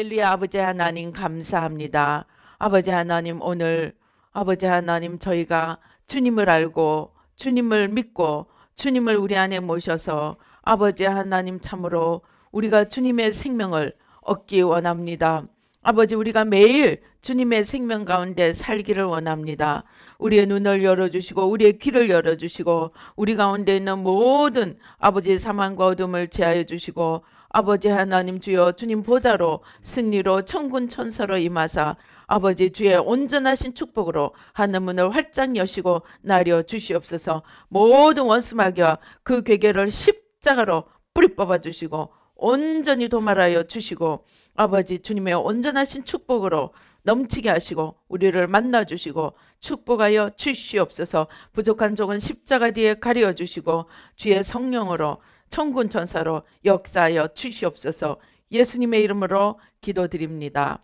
할렐루야. 아버지 하나님 감사합니다. 아버지 하나님, 오늘 아버지 하나님, 저희가 주님을 알고 주님을 믿고 주님을 우리 안에 모셔서 아버지 하나님, 참으로 우리가 주님의 생명을 얻기 원합니다. 아버지, 우리가 매일 주님의 생명 가운데 살기를 원합니다. 우리의 눈을 열어주시고 우리의 귀를 열어주시고 우리 가운데 있는 모든 아버지의 사망과 어둠을 제하여 주시고 아버지 하나님, 주여 주님 보좌로 승리로 천군 천사로 임하사 아버지 주의 온전하신 축복으로 하늘문을 활짝 여시고 나려 주시옵소서. 모든 원수마귀와 그 괴계를 십자가로 뿌리 뽑아 주시고 온전히 도말하여 주시고 아버지 주님의 온전하신 축복으로 넘치게 하시고 우리를 만나 주시고 축복하여 주시옵소서. 부족한 종은 십자가 뒤에 가려 주시고 주의 성령으로 천군 천사로 역사하여 주시옵소서. 예수님의 이름으로 기도드립니다.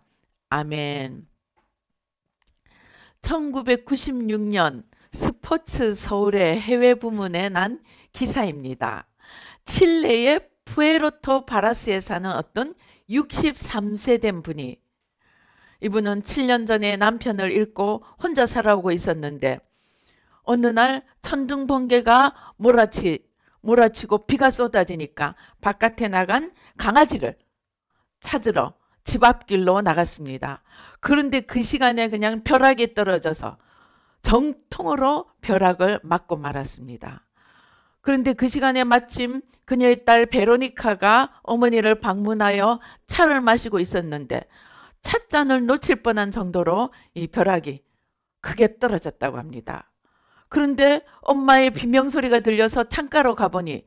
아멘. 1996년 스포츠 서울의 해외 부문에 난 기사입니다. 칠레의 푸에르토 바라스에 사는 어떤 63세 된 분이, 이분은 7년 전에 남편을 잃고 혼자 살아오고 있었는데 어느 날 천둥 번개가 몰아치고 비가 쏟아지니까 바깥에 나간 강아지를 찾으러 집 앞길로 나갔습니다. 그런데 그 시간에 그냥 벼락이 떨어져서 정통으로 벼락을 맞고 말았습니다. 그런데 그 시간에 마침 그녀의 딸 베로니카가 어머니를 방문하여 차를 마시고 있었는데 찻잔을 놓칠 뻔한 정도로 이 벼락이 크게 떨어졌다고 합니다. 그런데 엄마의 비명소리가 들려서 창가로 가보니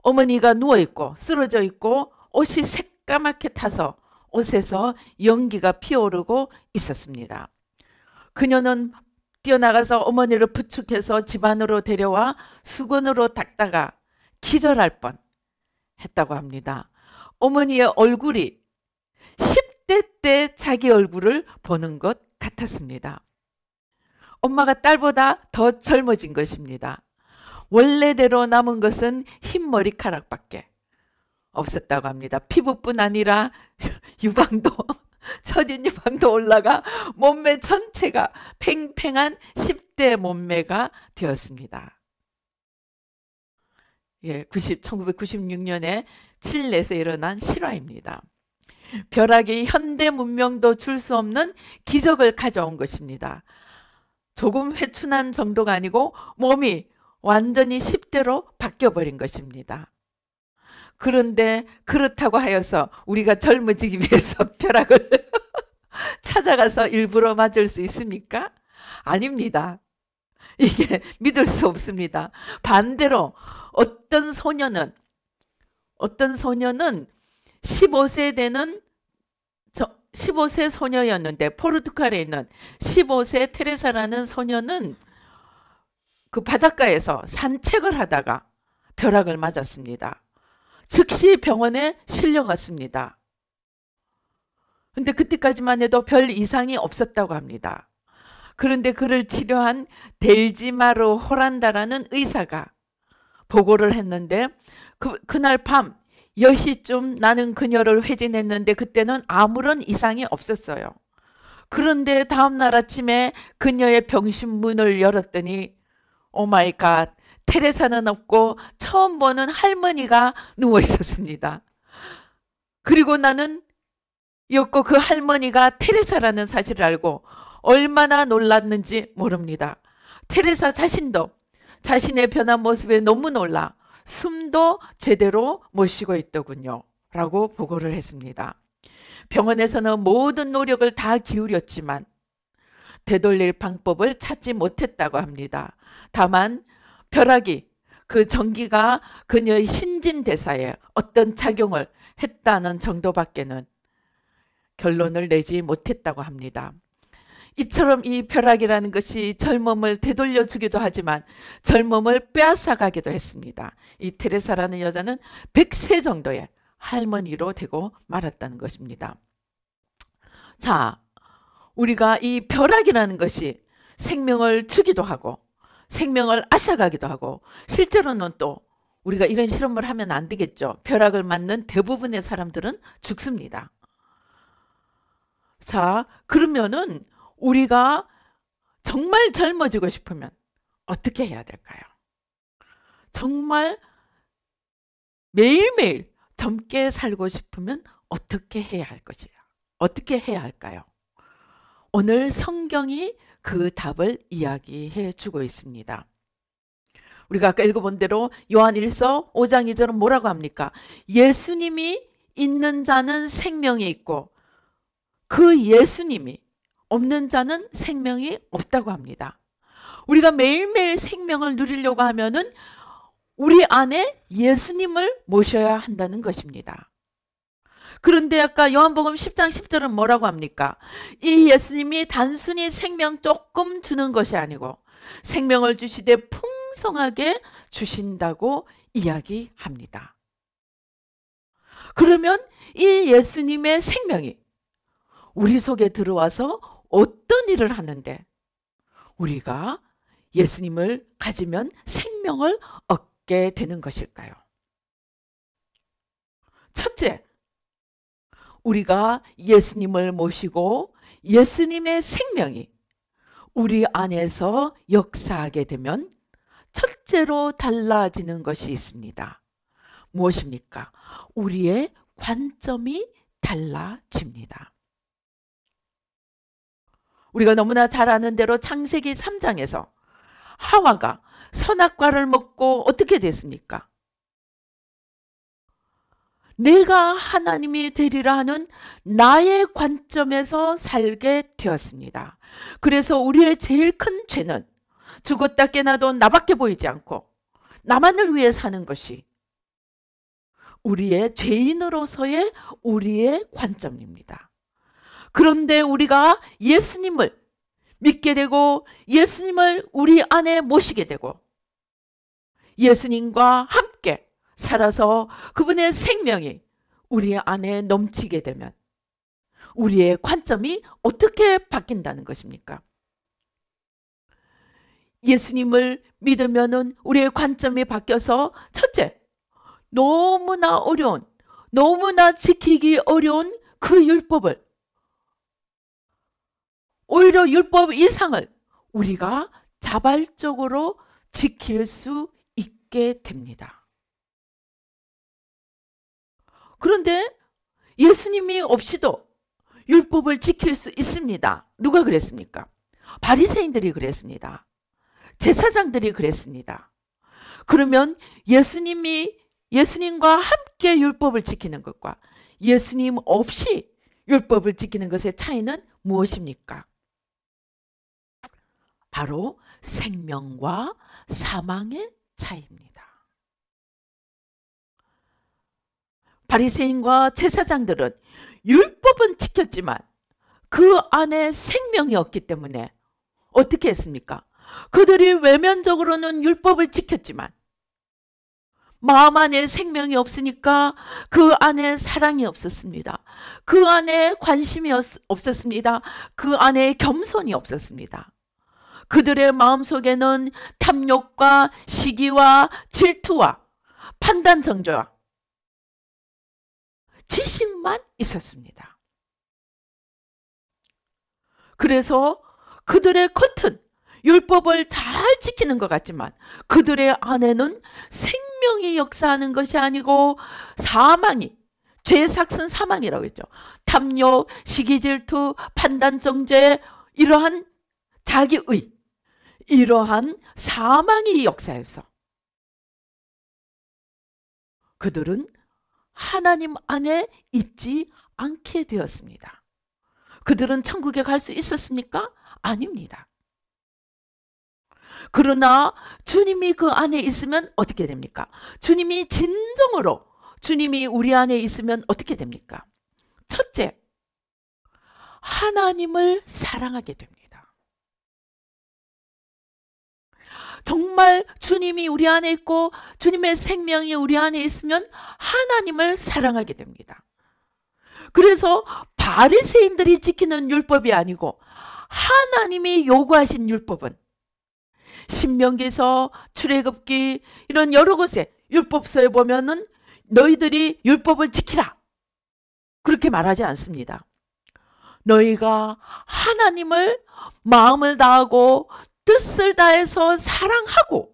어머니가 누워있고 쓰러져 있고 옷이 새까맣게 타서 옷에서 연기가 피어오르고 있었습니다. 그녀는 뛰어나가서 어머니를 부축해서 집 안으로 데려와 수건으로 닦다가 기절할 뻔 했다고 합니다. 어머니의 얼굴이 10대 때 자기 얼굴을 보는 것 같았습니다. 엄마가 딸보다 더 젊어진 것입니다. 원래대로 남은 것은 흰 머리카락밖에 없었다고 합니다. 피부뿐 아니라 유방도, 처진 유방도 올라가 몸매 전체가 팽팽한 10대 몸매가 되었습니다. 1996년에 칠레에서 일어난 실화입니다. 벼락이 현대 문명도 줄 수 없는 기적을 가져온 것입니다. 조금 회춘한 정도가 아니고 몸이 완전히 10대로 바뀌어버린 것입니다. 그런데 그렇다고 하여서 우리가 젊어지기 위해서 벼락을 찾아가서 일부러 맞을 수 있습니까? 아닙니다. 이게 믿을 수 없습니다. 반대로 어떤 소녀는 15세 되는 15세 소녀였는데, 포르투갈에 있는 15세 테레사라는 소녀는 그 바닷가에서 산책을 하다가 벼락을 맞았습니다. 즉시 병원에 실려갔습니다. 근데 그때까지만 해도 별 이상이 없었다고 합니다. 그런데 그를 치료한 델지마르 호란다라는 의사가 보고를 했는데 그날 밤 10시쯤 나는 그녀를 회진했는데 그때는 아무런 이상이 없었어요. 그런데 다음날 아침에 그녀의 병실 문을 열었더니 오마이갓, 테레사는 없고 처음 보는 할머니가 누워 있었습니다. 그리고 나는 그 할머니가 테레사라는 사실을 알고 얼마나 놀랐는지 모릅니다. 테레사 자신도 자신의 변한 모습에 너무 놀라 숨도 제대로 못 쉬고 있더군요 라고 보고를 했습니다. 병원에서는 모든 노력을 다 기울였지만 되돌릴 방법을 찾지 못했다고 합니다. 다만 벼락이, 그 전기가 그녀의 신진대사에 어떤 작용을 했다는 정도밖에는 결론을 내지 못했다고 합니다. 이처럼 이 벼락이라는 것이 젊음을 되돌려 주기도 하지만 젊음을 빼앗아 가기도 했습니다. 이 테레사라는 여자는 100세 정도의 할머니로 되고 말았다는 것입니다. 자, 우리가 이 벼락이라는 것이 생명을 주기도 하고 생명을 앗아가기도 하고, 실제로는 또 우리가 이런 실험을 하면 안 되겠죠. 벼락을 맞는 대부분의 사람들은 죽습니다. 자, 그러면은 우리가 정말 젊어지고 싶으면 어떻게 해야 될까요? 정말 매일매일 젊게 살고 싶으면 어떻게 해야 할 것이야? 어떻게 해야 할까요? 오늘 성경이 그 답을 이야기해 주고 있습니다. 우리가 아까 읽어본 대로 요한일서 5장 2절은 뭐라고 합니까? 예수님이 있는 자는 생명이 있고 그 예수님이 없는 자는 생명이 없다고 합니다. 우리가 매일매일 생명을 누리려고 하면은 우리 안에 예수님을 모셔야 한다는 것입니다. 그런데 아까 요한복음 10장 10절은 뭐라고 합니까? 이 예수님이 단순히 생명 조금 주는 것이 아니고 생명을 주시되 풍성하게 주신다고 이야기합니다. 그러면 이 예수님의 생명이 우리 속에 들어와서 어떤 일을 하는데 우리가 예수님을 가지면 생명을 얻게 되는 것일까요? 첫째, 우리가 예수님을 모시고 예수님의 생명이 우리 안에서 역사하게 되면 첫째로 달라지는 것이 있습니다. 무엇입니까? 우리의 관점이 달라집니다. 우리가 너무나 잘 아는 대로 창세기 3장에서 하와가 선악과를 먹고 어떻게 됐습니까? 내가 하나님이 되리라 하는 나의 관점에서 살게 되었습니다. 그래서 우리의 제일 큰 죄는 죽었다 깨나도 나밖에 보이지 않고 나만을 위해 사는 것이 우리의 죄인으로서의 우리의 관점입니다. 그런데 우리가 예수님을 믿게 되고 예수님을 우리 안에 모시게 되고 예수님과 함께 살아서 그분의 생명이 우리 안에 넘치게 되면 우리의 관점이 어떻게 바뀐다는 것입니까? 예수님을 믿으면은 우리의 관점이 바뀌어서 첫째, 너무나 어려운, 너무나 지키기 어려운 그 율법을 오히려 율법 이상을 우리가 자발적으로 지킬 수 있게 됩니다. 그런데 예수님이 없이도 율법을 지킬 수 있습니다. 누가 그랬습니까? 바리새인들이 그랬습니다. 제사장들이 그랬습니다. 그러면 예수님과 함께 율법을 지키는 것과 예수님 없이 율법을 지키는 것의 차이는 무엇입니까? 바로 생명과 사망의 차이입니다. 바리새인과 제사장들은 율법은 지켰지만 그 안에 생명이 없기 때문에 어떻게 했습니까? 그들이 외면적으로는 율법을 지켰지만 마음 안에 생명이 없으니까 그 안에 사랑이 없었습니다. 그 안에 관심이 없었습니다. 그 안에 겸손이 없었습니다. 그들의 마음속에는 탐욕과 시기와 질투와 판단 정죄와 지식만 있었습니다. 그래서 그들의 겉은 율법을 잘 지키는 것 같지만 그들의 안에는 생명이 역사하는 것이 아니고 사망이, 죄의 삭은 사망이라고 했죠. 탐욕, 시기질투, 판단정죄, 이러한 자기의, 이러한 사망이 역사해서 그들은 하나님 안에 있지 않게 되었습니다. 그들은 천국에 갈 수 있었습니까? 아닙니다. 그러나 주님이 그 안에 있으면 어떻게 됩니까? 주님이 진정으로 주님이 우리 안에 있으면 어떻게 됩니까? 첫째, 하나님을 사랑하게 됩니다. 정말 주님이 우리 안에 있고 주님의 생명이 우리 안에 있으면 하나님을 사랑하게 됩니다. 그래서 바리새인들이 지키는 율법이 아니고 하나님이 요구하신 율법은 신명기서, 출애굽기 이런 여러 곳에 율법서에 보면은 너희들이 율법을 지키라 그렇게 말하지 않습니다. 너희가 하나님을 마음을 다하고 뜻을 다해서 사랑하고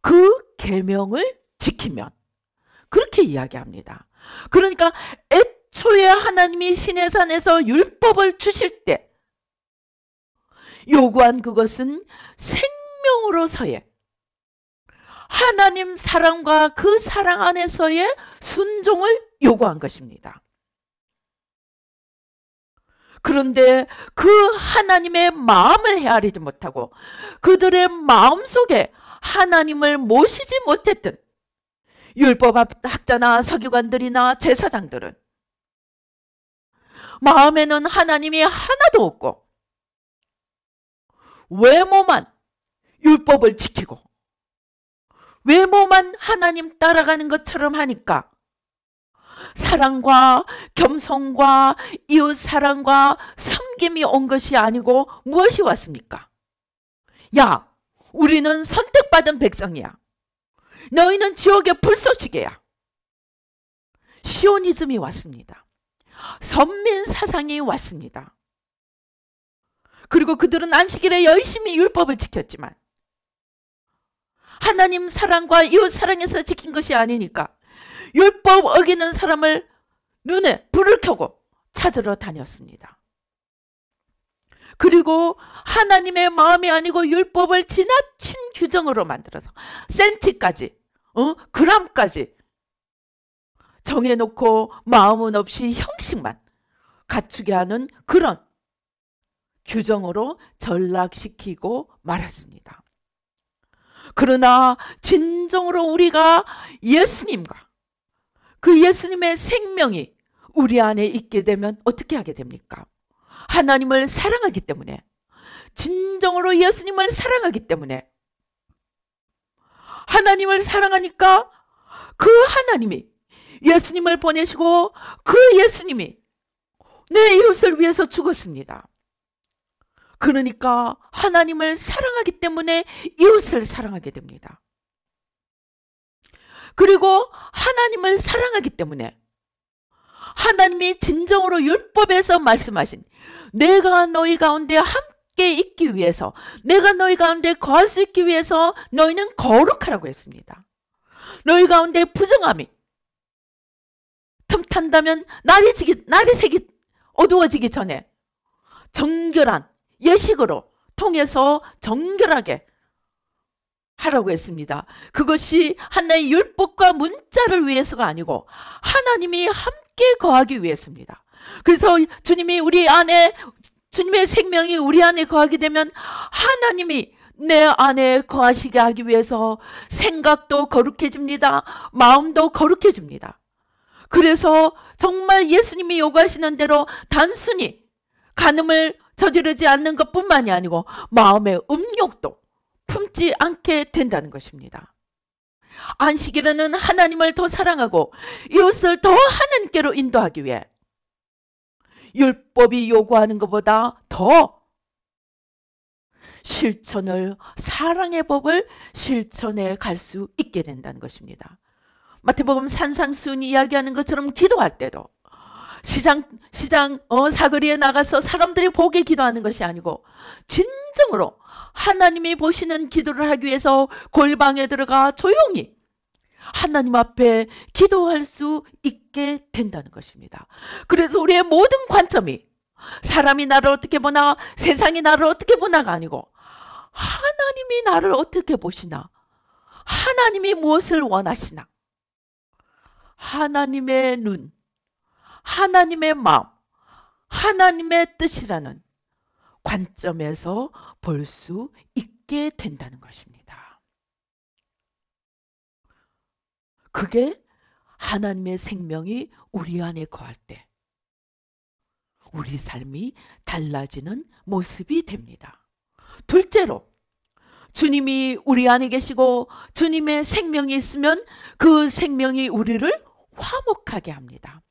그 계명을 지키면, 그렇게 이야기합니다. 그러니까 애초에 하나님이 시내산에서 율법을 주실 때 요구한 그것은 생명으로서의 하나님 사랑과 그 사랑 안에서의 순종을 요구한 것입니다. 그런데 그 하나님의 마음을 헤아리지 못하고 그들의 마음속에 하나님을 모시지 못했던 율법학자나 서기관들이나 제사장들은 마음에는 하나님이 하나도 없고 외모만 율법을 지키고 외모만 하나님 따라가는 것처럼 하니까 사랑과 겸손과 이웃사랑과 섬김이 온 것이 아니고 무엇이 왔습니까? 야, 우리는 선택받은 백성이야. 너희는 지옥의 불쏘시개야. 시오니즘이 왔습니다. 선민사상이 왔습니다. 그리고 그들은 안식일에 열심히 율법을 지켰지만 하나님 사랑과 이웃 사랑에서 지킨 것이 아니니까 율법 어기는 사람을 눈에 불을 켜고 찾으러 다녔습니다. 그리고 하나님의 마음이 아니고 율법을 지나친 규정으로 만들어서 센치까지, 그람까지 정해놓고 마음은 없이 형식만 갖추게 하는 그런 규정으로 전락시키고 말았습니다. 그러나 진정으로 우리가 예수님과 그 예수님의 생명이 우리 안에 있게 되면 어떻게 하게 됩니까? 하나님을 사랑하기 때문에, 진정으로 예수님을 사랑하기 때문에, 하나님을 사랑하니까 그 하나님이 예수님을 보내시고 그 예수님이 내 이웃을 위해서 죽었습니다. 그러니까 하나님을 사랑하기 때문에 이웃을 사랑하게 됩니다. 그리고 하나님을 사랑하기 때문에 하나님이 진정으로 율법에서 말씀하신 내가 너희 가운데 함께 있기 위해서, 내가 너희 가운데 거할 수 있기 위해서 너희는 거룩하라고 했습니다. 너희 가운데 부정함이 틈탄다면 날이 새기 어두워지기 전에 정결한 예식으로 통해서 정결하게 하라고 했습니다. 그것이 하나의 율법과 문자를 위해서가 아니고 하나님이 함께 거하기 위해서입니다. 그래서 주님이 우리 안에, 주님의 생명이 우리 안에 거하게 되면 하나님이 내 안에 거하시게 하기 위해서 생각도 거룩해집니다. 마음도 거룩해집니다. 그래서 정말 예수님이 요구하시는 대로 단순히 간음을 저지르지 않는 것뿐만이 아니고 마음의 음욕도 품지 않게 된다는 것입니다. 안식일에는 하나님을 더 사랑하고 이웃을 더 하나님께로 인도하기 위해 율법이 요구하는 것보다 더 실천을, 사랑의 법을 실천해 갈 수 있게 된다는 것입니다. 마태복음 산상수훈이 이야기하는 것처럼 기도할 때도 시장 사거리에 나가서 사람들이 보게 기도하는 것이 아니고 진정으로 하나님이 보시는 기도를 하기 위해서 골방에 들어가 조용히 하나님 앞에 기도할 수 있게 된다는 것입니다. 그래서 우리의 모든 관점이 사람이 나를 어떻게 보나, 세상이 나를 어떻게 보나가 아니고 하나님이 나를 어떻게 보시나, 하나님이 무엇을 원하시나, 하나님의 눈, 하나님의 마음, 하나님의 뜻이라는 관점에서 볼 수 있게 된다는 것입니다. 그게 하나님의 생명이 우리 안에 거할 때 우리 삶이 달라지는 모습이 됩니다. 둘째로, 주님이 우리 안에 계시고 주님의 생명이 있으면 그 생명이 우리를 화목하게 합니다.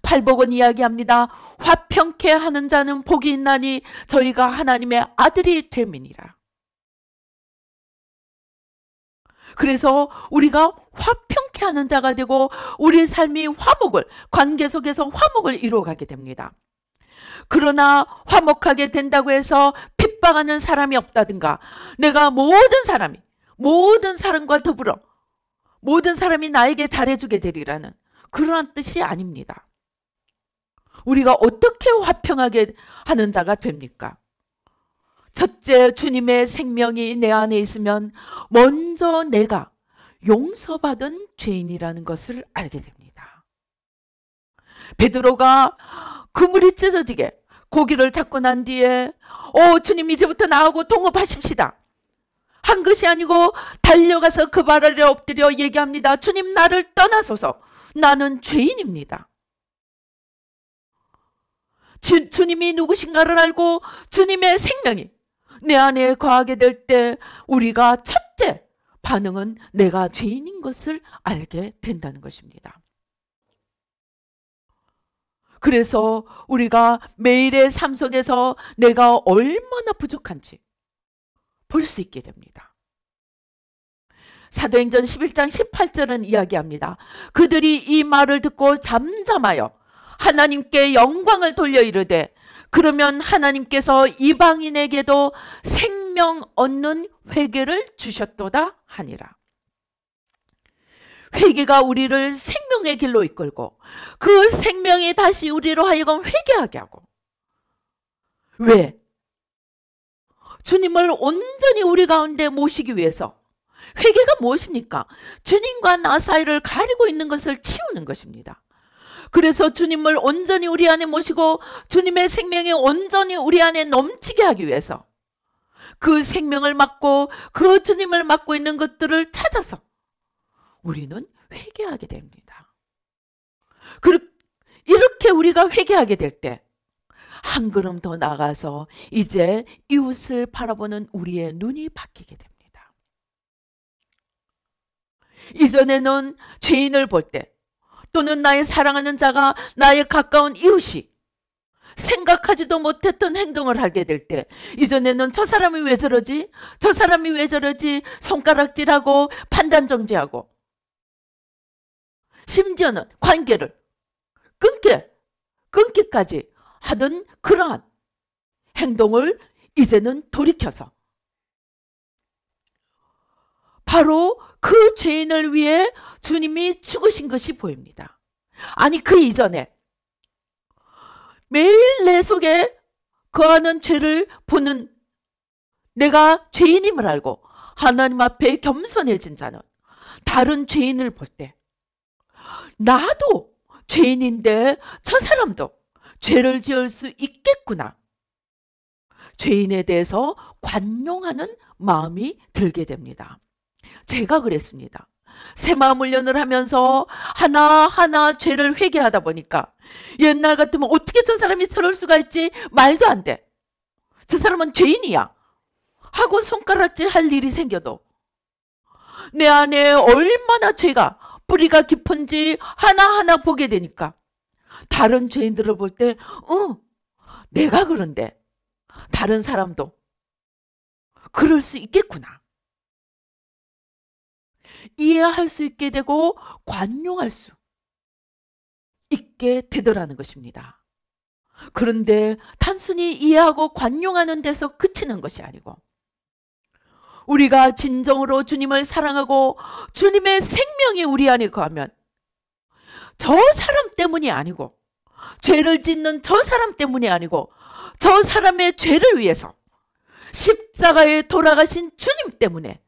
팔복은 이야기합니다. 화평케 하는 자는 복이 있나니 저희가 하나님의 아들이 됨이니라. 그래서 우리가 화평케 하는 자가 되고 우리 삶이 화목을, 관계 속에서 화목을 이루어가게 됩니다. 그러나 화목하게 된다고 해서 핍박하는 사람이 없다든가, 내가 모든 사람과 더불어 모든 사람이 나에게 잘해주게 되리라는 그러한 뜻이 아닙니다. 우리가 어떻게 화평하게 하는 자가 됩니까? 첫째, 주님의 생명이 내 안에 있으면 먼저 내가 용서받은 죄인이라는 것을 알게 됩니다. 베드로가 그물이 찢어지게 고기를 잡고 난 뒤에 주님 이제부터 나하고 동업하십시다 한 것이 아니고 달려가서 그 발 아래 엎드려 얘기합니다. 주님, 나를 떠나소서. 나는 죄인입니다. 주님이 누구신가를 알고 주님의 생명이 내 안에 거하게 될 때 우리가 첫째 반응은 내가 죄인인 것을 알게 된다는 것입니다. 그래서 우리가 매일의 삶 속에서 내가 얼마나 부족한지 볼 수 있게 됩니다. 사도행전 11장 18절은 이야기합니다. 그들이 이 말을 듣고 잠잠하여 하나님께 영광을 돌려 이르되 그러면 하나님께서 이방인에게도 생명 얻는 회개를 주셨도다 하니라. 회개가 우리를 생명의 길로 이끌고 그 생명이 다시 우리로 하여금 회개하게 하고, 왜? 주님을 온전히 우리 가운데 모시기 위해서. 회개가 무엇입니까? 주님과 나 사이를 가리고 있는 것을 치우는 것입니다. 그래서 주님을 온전히 우리 안에 모시고 주님의 생명이 온전히 우리 안에 넘치게 하기 위해서 그 생명을 맡고 그 주님을 맡고 있는 것들을 찾아서 우리는 회개하게 됩니다. 이렇게 우리가 회개하게 될 때 한 걸음 더 나가서 이제 이웃을 바라보는 우리의 눈이 바뀌게 됩니다. 이전에는 죄인을 볼 때 또는 나의 사랑하는 자가 나의 가까운 이웃이 생각하지도 못했던 행동을 하게 될 때 이전에는 저 사람이 왜 저러지? 저 사람이 왜 저러지? 손가락질하고 판단정지하고 심지어는 관계를 끊기까지 하던 그러한 행동을 이제는 돌이켜서 바로 그 죄인을 위해 주님이 죽으신 것이 보입니다. 아니, 그 이전에 매일 내 속에 거하는 죄를 보는 내가 죄인임을 알고 하나님 앞에 겸손해진 자는 다른 죄인을 볼 때 나도 죄인인데 저 사람도 죄를 지을 수 있겠구나. 죄인에 대해서 관용하는 마음이 들게 됩니다. 제가 그랬습니다. 새마음 훈련을 하면서 하나하나 죄를 회개하다 보니까 옛날 같으면 어떻게 저 사람이 저럴 수가 있지? 말도 안 돼. 저 사람은 죄인이야. 하고 손가락질 할 일이 생겨도 내 안에 얼마나 죄가 뿌리가 깊은지 하나하나 보게 되니까 다른 죄인들을 볼 때 내가 그런데 다른 사람도 그럴 수 있겠구나. 이해할 수 있게 되고 관용할 수 있게 되더라는 것입니다. 그런데 단순히 이해하고 관용하는 데서 그치는 것이 아니고 우리가 진정으로 주님을 사랑하고 주님의 생명이 우리 안에 거하면 저 사람 때문이 아니고 죄를 짓는 저 사람 때문이 아니고 저 사람의 죄를 위해서 십자가에 돌아가신 주님 때문에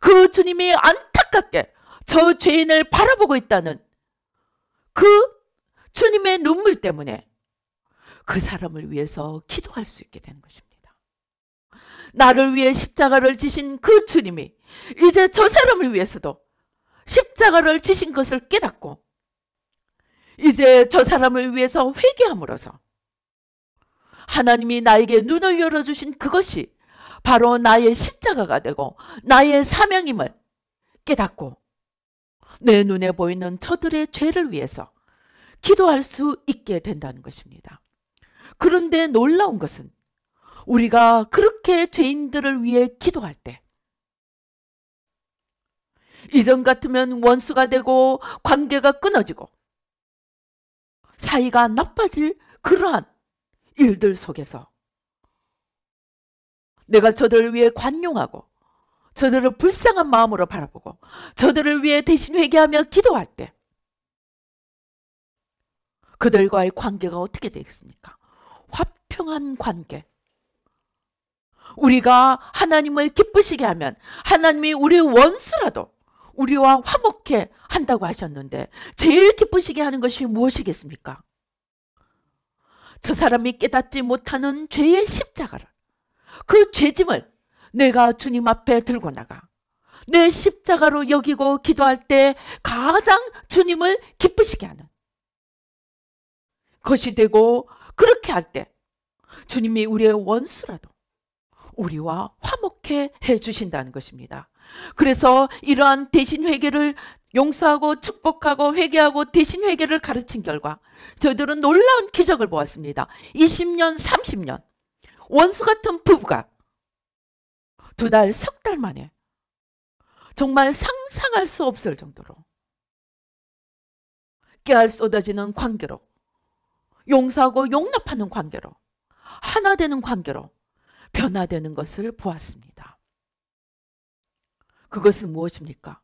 그 주님이 안타깝게 저 죄인을 바라보고 있다는 그 주님의 눈물 때문에 그 사람을 위해서 기도할 수 있게 되는 것입니다. 나를 위해 십자가를 지신 그 주님이 이제 저 사람을 위해서도 십자가를 지신 것을 깨닫고 이제 저 사람을 위해서 회개함으로써 하나님이 나에게 눈을 열어주신 그것이 바로 나의 십자가가 되고 나의 사명임을 깨닫고 내 눈에 보이는 저들의 죄를 위해서 기도할 수 있게 된다는 것입니다. 그런데 놀라운 것은 우리가 그렇게 죄인들을 위해 기도할 때 이전 같으면 원수가 되고 관계가 끊어지고 사이가 나빠질 그러한 일들 속에서 내가 저들을 위해 관용하고 저들을 불쌍한 마음으로 바라보고 저들을 위해 대신 회개하며 기도할 때 그들과의 관계가 어떻게 되겠습니까? 화평한 관계. 우리가 하나님을 기쁘시게 하면 하나님이 우리 원수라도 우리와 화목해 한다고 하셨는데 제일 기쁘시게 하는 것이 무엇이겠습니까? 저 사람이 깨닫지 못하는 죄의 십자가를, 그 죄짐을 내가 주님 앞에 들고 나가 내 십자가로 여기고 기도할 때 가장 주님을 기쁘시게 하는 것이 되고, 그렇게 할 때 주님이 우리의 원수라도 우리와 화목해 해주신다는 것입니다. 그래서 이러한 대신 회개를 용서하고 축복하고 회개하고 대신 회개를 가르친 결과 저희들은 놀라운 기적을 보았습니다. 20년, 30년 원수 같은 부부가 2달, 석 달 만에 정말 상상할 수 없을 정도로 깨알 쏟아지는 관계로, 용서하고 용납하는 관계로, 하나 되는 관계로 변화되는 것을 보았습니다. 그것은 무엇입니까?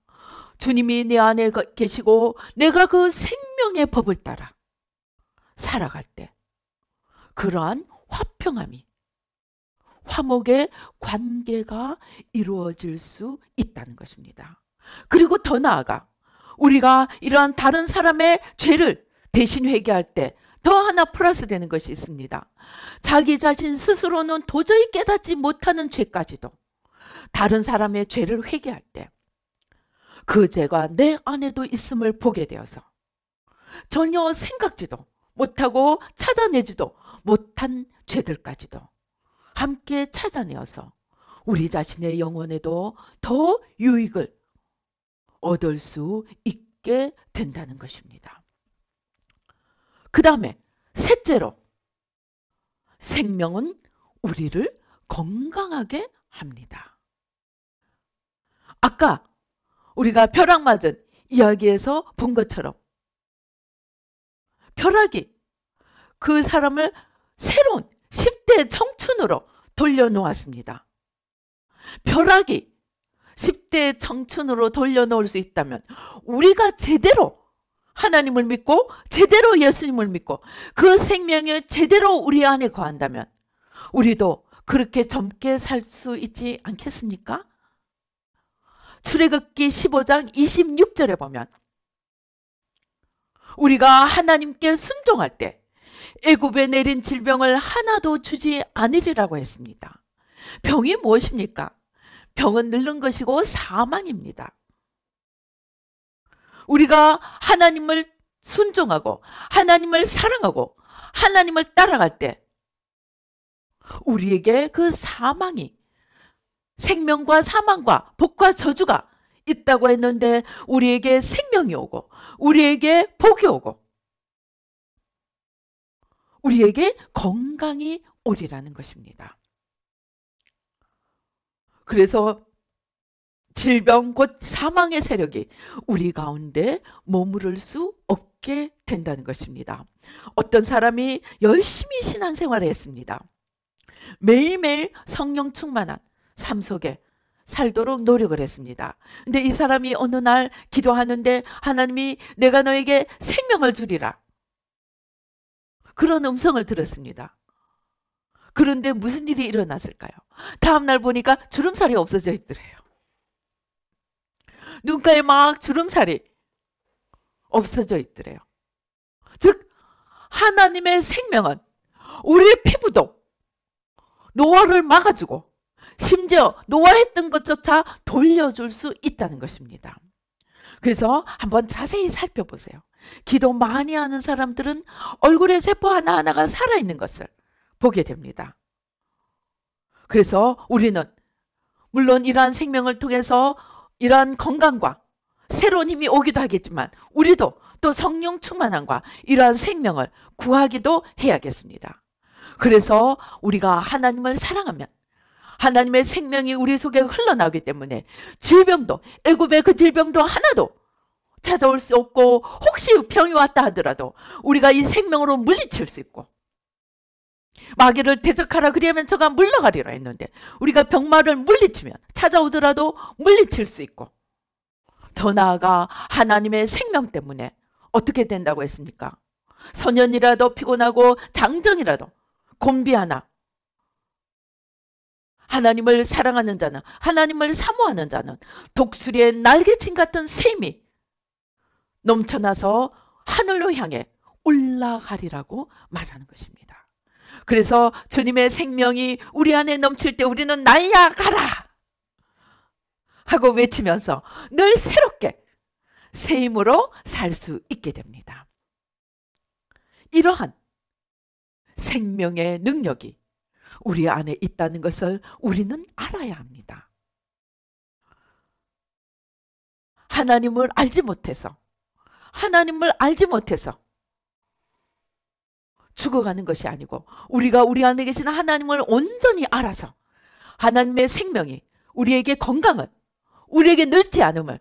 주님이 내 안에 계시고 내가 그 생명의 법을 따라 살아갈 때 그러한 화평함이, 화목의 관계가 이루어질 수 있다는 것입니다. 그리고 더 나아가 우리가 이러한 다른 사람의 죄를 대신 회개할 때 더 하나 플러스 되는 것이 있습니다. 자기 자신 스스로는 도저히 깨닫지 못하는 죄까지도 다른 사람의 죄를 회개할 때 그 죄가 내 안에도 있음을 보게 되어서 전혀 생각지도 못하고 찾아내지도 못한 죄들까지도 함께 찾아내어서 우리 자신의 영혼에도 더 유익을 얻을 수 있게 된다는 것입니다. 그 다음에 셋째로, 생명은 우리를 건강하게 합니다. 아까 우리가 벼락 맞은 이야기에서 본 것처럼 벼락이 그 사람을 새로운 10대 청춘으로 돌려놓았습니다. 벼락이 10대 청춘으로 돌려놓을 수 있다면 우리가 제대로 하나님을 믿고 제대로 예수님을 믿고 그 생명이 제대로 우리 안에 거한다면 우리도 그렇게 젊게 살 수 있지 않겠습니까? 출애굽기 15장 26절에 보면 우리가 하나님께 순종할 때 애굽에 내린 질병을 하나도 주지 않으리라고 했습니다. 병이 무엇입니까? 병은 늙는 것이고 사망입니다. 우리가 하나님을 순종하고 하나님을 사랑하고 하나님을 따라갈 때 우리에게 그 사망이, 생명과 사망과 복과 저주가 있다고 했는데 우리에게 생명이 오고 우리에게 복이 오고 우리에게 건강이 오리라는 것입니다. 그래서 질병 곧 사망의 세력이 우리 가운데 머무를 수 없게 된다는 것입니다. 어떤 사람이 열심히 신앙생활을 했습니다. 매일매일 성령 충만한 삶 속에 살도록 노력을 했습니다. 근데 이 사람이 어느 날 기도하는데 하나님이 내가 너에게 생명을 주리라, 그런 음성을 들었습니다. 그런데 무슨 일이 일어났을까요? 다음날 보니까 주름살이 없어져 있더래요. 눈가에 막 주름살이 없어져 있더래요. 즉 하나님의 생명은 우리의 피부도 노화를 막아주고 심지어 노화했던 것조차 돌려줄 수 있다는 것입니다. 그래서 한번 자세히 살펴보세요. 기도 많이 하는 사람들은 얼굴에 세포 하나하나가 살아있는 것을 보게 됩니다. 그래서 우리는 물론 이러한 생명을 통해서 이러한 건강과 새로운 힘이 오기도 하겠지만 우리도 또 성령 충만함과 이러한 생명을 구하기도 해야겠습니다. 그래서 우리가 하나님을 사랑하면 하나님의 생명이 우리 속에 흘러나오기 때문에 질병도, 애굽의 그 질병도 하나도 찾아올 수 없고, 혹시 병이 왔다 하더라도 우리가 이 생명으로 물리칠 수 있고, 마귀를 대적하라 그리하면 저가 물러가리라 했는데 우리가 병마를 물리치면 찾아오더라도 물리칠 수 있고, 더 나아가 하나님의 생명 때문에 어떻게 된다고 했습니까? 소년이라도 피곤하고 장정이라도 곤비 하나, 하나님을 사랑하는 자는, 하나님을 사모하는 자는 독수리의 날개친 같은 샘이 넘쳐나서 하늘로 향해 올라가리라고 말하는 것입니다. 그래서 주님의 생명이 우리 안에 넘칠 때 우리는 나야 가라 하고 외치면서 늘 새롭게 새 힘으로 살 수 있게 됩니다. 이러한 생명의 능력이 우리 안에 있다는 것을 우리는 알아야 합니다. 하나님을 알지 못해서 죽어가는 것이 아니고, 우리가 우리 안에 계신 하나님을 온전히 알아서 하나님의 생명이 우리에게 건강을, 우리에게 늙지 않음을,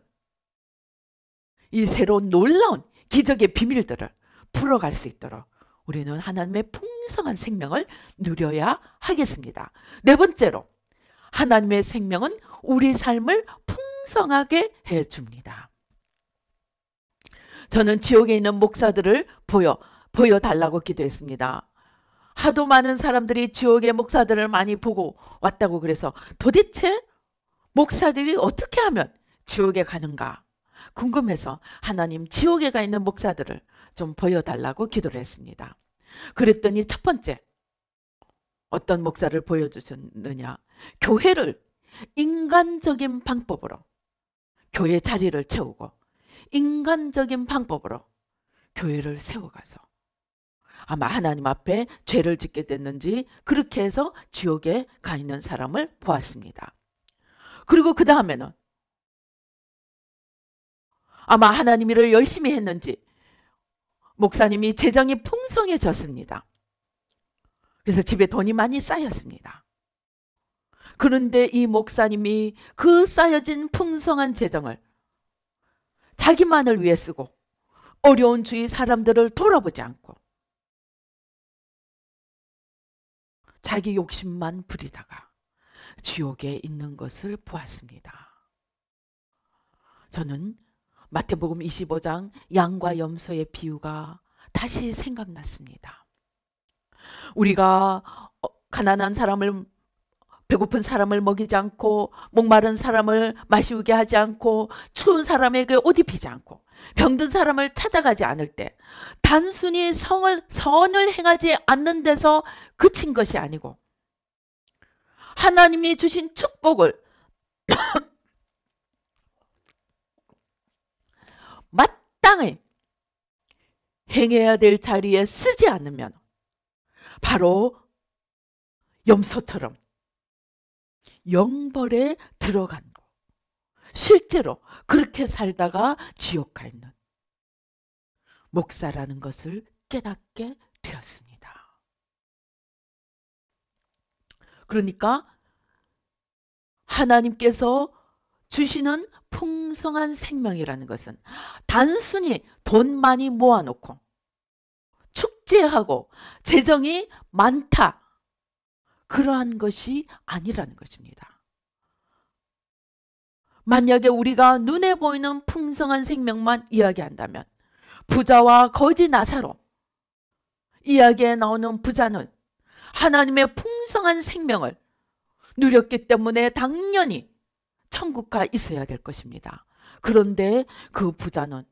이 새로운 놀라운 기적의 비밀들을 풀어갈 수 있도록 우리는 하나님의 풍성한 생명을 누려야 하겠습니다. 네 번째로, 하나님의 생명은 우리 삶을 풍성하게 해줍니다. 저는 지옥에 있는 목사들을 보여달라고 기도했습니다. 하도 많은 사람들이 지옥의 목사들을 많이 보고 왔다고, 그래서 도대체 목사들이 어떻게 하면 지옥에 가는가 궁금해서 하나님, 지옥에 가 있는 목사들을 좀 보여달라고 기도를 했습니다. 그랬더니 첫 번째, 어떤 목사를 보여주셨느냐, 교회를 인간적인 방법으로, 교회 자리를 채우고 인간적인 방법으로 교회를 세워가서 아마 하나님 앞에 죄를 짓게 됐는지 그렇게 해서 지옥에 가 있는 사람을 보았습니다. 그리고 그 다음에는 아마 하나님 일을 열심히 했는지 목사님이 재정이 풍성해졌습니다. 그래서 집에 돈이 많이 쌓였습니다. 그런데 이 목사님이 그 쌓여진 풍성한 재정을 자기만을 위해 쓰고 어려운 주위 사람들을 돌아보지 않고 자기 욕심만 부리다가 지옥에 있는 것을 보았습니다. 저는 마태복음 25장 양과 염소의 비유가 다시 생각났습니다. 우리가 가난한 사람을, 배고픈 사람을 먹이지 않고, 목마른 사람을 마시우게 하지 않고, 추운 사람에게 옷 입히지 않고, 병든 사람을 찾아가지 않을 때 단순히 선을 행하지 않는 데서 그친 것이 아니고, 하나님이 주신 축복을 마땅히 행해야 될 자리에 쓰지 않으면 바로 염소처럼 영벌에 들어간 거, 실제로 그렇게 살다가 지옥 가 있는 목사라는 것을 깨닫게 되었습니다. 그러니까 하나님께서 주시는 풍성한 생명이라는 것은 단순히 돈 많이 모아놓고 축제하고 재정이 많다, 그러한 것이 아니라는 것입니다. 만약에 우리가 눈에 보이는 풍성한 생명만 이야기한다면 부자와 거지 나사로 이야기에 나오는 부자는 하나님의 풍성한 생명을 누렸기 때문에 당연히 천국 가 있어야 될 것입니다. 그런데 그 부자는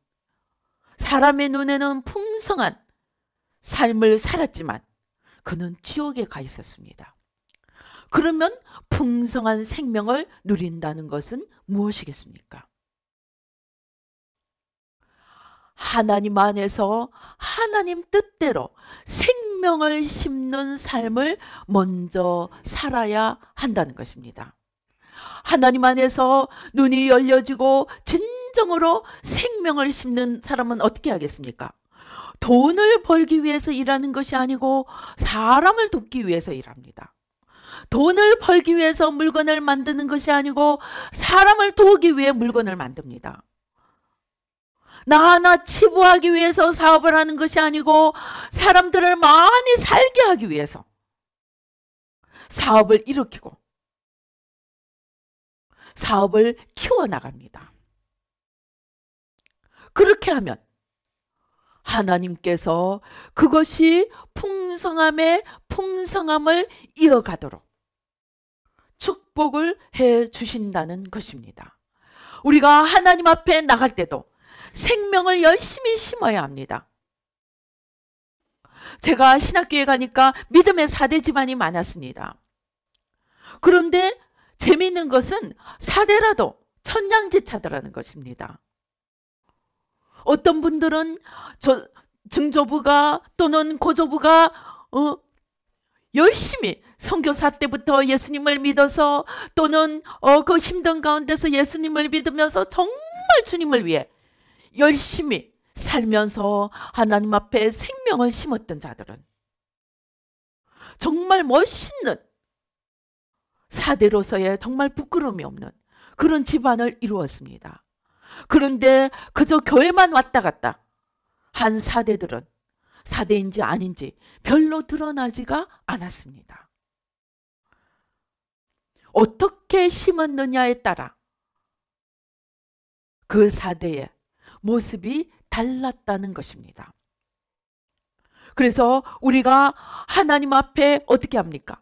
사람의 눈에는 풍성한 삶을 살았지만 그는 지옥에 가 있었습니다. 그러면 풍성한 생명을 누린다는 것은 무엇이겠습니까? 하나님 안에서 하나님 뜻대로 생명을 심는 삶을 먼저 살아야 한다는 것입니다. 하나님 안에서 눈이 열려지고 진정으로 생명을 심는 사람은 어떻게 하겠습니까? 돈을 벌기 위해서 일하는 것이 아니고 사람을 돕기 위해서 일합니다. 돈을 벌기 위해서 물건을 만드는 것이 아니고 사람을 도우기 위해 물건을 만듭니다. 나 하나 치부하기 위해서 사업을 하는 것이 아니고 사람들을 많이 살게 하기 위해서 사업을 일으키고 사업을 키워나갑니다. 그렇게 하면 하나님께서 그것이 풍성함에 풍성함을 이어가도록 축복을 해 주신다는 것입니다. 우리가 하나님 앞에 나갈 때도 생명을 열심히 심어야 합니다. 제가 신학교에 가니까 믿음의 4대 집안이 많았습니다. 그런데 재미있는 것은 4대라도 천양지차더라는 것입니다. 어떤 분들은 증조부가 또는 고조부가 열심히 선교사 때부터 예수님을 믿어서 또는 그 힘든 가운데서 예수님을 믿으면서 정말 주님을 위해 열심히 살면서 하나님 앞에 생명을 심었던 자들은 정말 멋있는 4대로서의 정말 부끄러움이 없는 그런 집안을 이루었습니다. 그런데 그저 교회만 왔다 갔다 한 4대들은 4대인지 아닌지 별로 드러나지가 않았습니다. 어떻게 심었느냐에 따라 그 4대의 모습이 달랐다는 것입니다. 그래서 우리가 하나님 앞에 어떻게 합니까?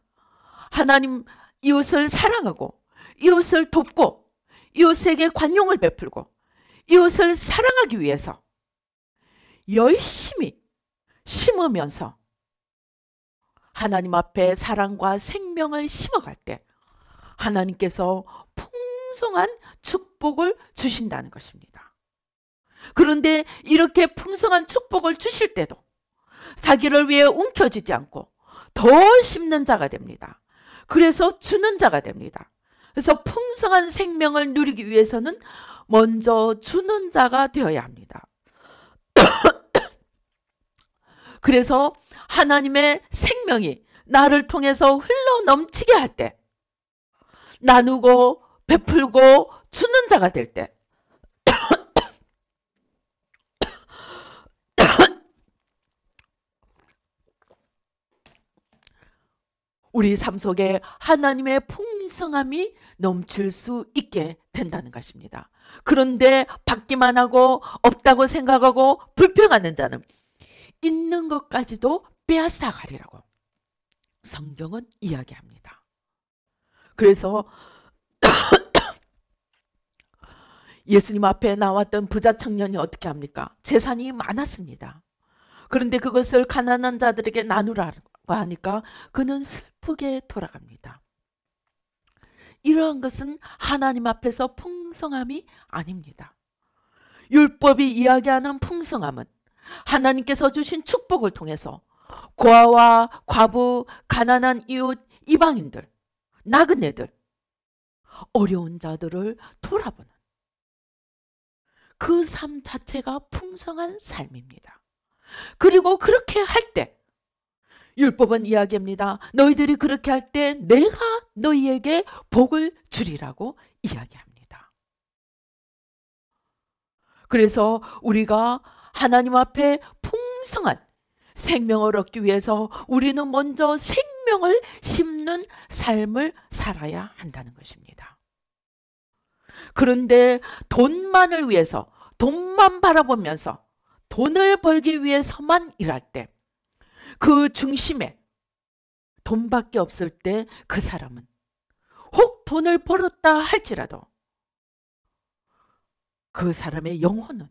하나님 이웃을 사랑하고 이웃을 돕고 이웃에게 관용을 베풀고 이웃을 사랑하기 위해서 열심히 심으면서 하나님 앞에 사랑과 생명을 심어갈 때 하나님께서 풍성한 축복을 주신다는 것입니다. 그런데 이렇게 풍성한 축복을 주실 때도 자기를 위해 움켜쥐지 않고 더 심는 자가 됩니다. 그래서 주는 자가 됩니다. 그래서 풍성한 생명을 누리기 위해서는 먼저 주는 자가 되어야 합니다. 그래서 하나님의 생명이 나를 통해서 흘러 넘치게 할 때 나누고 베풀고 주는 자가 될 때 우리 삶 속에 하나님의 풍성함이 넘칠 수 있게 된다는 것입니다. 그런데 받기만 하고 없다고 생각하고 불평하는 자는 있는 것까지도 빼앗아가리라고 성경은 이야기합니다. 그래서 예수님 앞에 나왔던 부자 청년이 어떻게 합니까? 재산이 많았습니다. 그런데 그것을 가난한 자들에게 나누라고 하니까 그는 슬프게 돌아갑니다. 이러한 것은 하나님 앞에서 풍성함이 아닙니다. 율법이 이야기하는 풍성함은 하나님께서 주신 축복을 통해서 고아와 과부, 가난한 이웃, 이방인들, 나그네들, 어려운 자들을 돌아보는 그 삶 자체가 풍성한 삶입니다. 그리고 그렇게 할 때 율법은 이야기합니다. 너희들이 그렇게 할 때 내가 너희에게 복을 주리라고 이야기합니다. 그래서 우리가 하나님 앞에 풍성한 생명을 얻기 위해서 우리는 먼저 생명을 심는 삶을 살아야 한다는 것입니다. 그런데 돈만을 위해서 돈만 바라보면서 돈을 벌기 위해서만 일할 때 그 중심에 돈밖에 없을 때 그 사람은 혹 돈을 벌었다 할지라도 그 사람의 영혼은